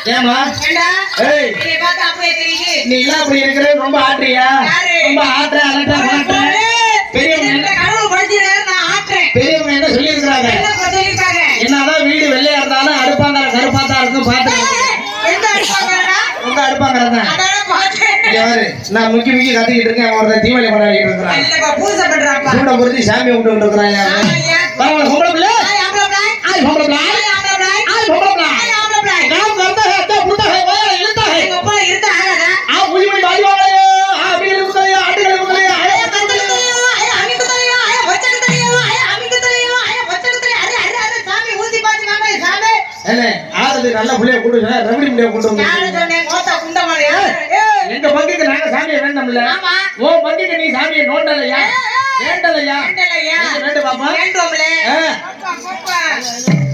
ஏமா ஏய் நீ எல்லாம் அப்படி இருக்கிற ரொம்ப ஆட்றியா ரொம்ப ஆட்ற அலட்டா மாட்ற பெரியவங்க என்ன சொல்லி இருக்கிறாங்க என்னதான் வீடு வெள்ளையா இருந்தாலும் அடுப்பாங்கற கருப்பாத்தா இருக்கும் பாத்து உங்க அடுப்பாங்கறதா நான் முக்கி முக்கி கத்திக்கிட்டு இருக்கேன் ஒருத்தன் தீவளி கொண்டாடிட்டு இருக்கிறான் சூட பொருத்தி சாமி கும்பிட்டு இருக்கிறான் பரவாயில்ல பொம்பளை பிள்ளை ஆய் பொம்பளை பிள்ளை ஆய் பொம்பளை பிள்ளை काम करता है तो बुढ़ा है वो इल्ता है अपना इल्ता है ना आप मुझे बड़ी बाजी वाले आप भी उतर या आटे के उतर या आए हम उतर या आए बच्चे उतर या आए हम उतर या आए बच्चे उतर अरे अरे अरे சாமி ஊதி பாத்து நாம சாமி என்ன ஆறது நல்ல புளிய கூடு ரவிடி புளிய கூடு யாரு சொன்னே கோத்தா குண்ட மாலையா எங்க பங்குக்கு நாங்க சாமியை வேண்டம்ல ஆமா ஓ பங்குக்கு நீ சாமியை நோண்டலையா வேண்டலையா வேண்டு பாப்பா வேண்டோம்ல பாப்பா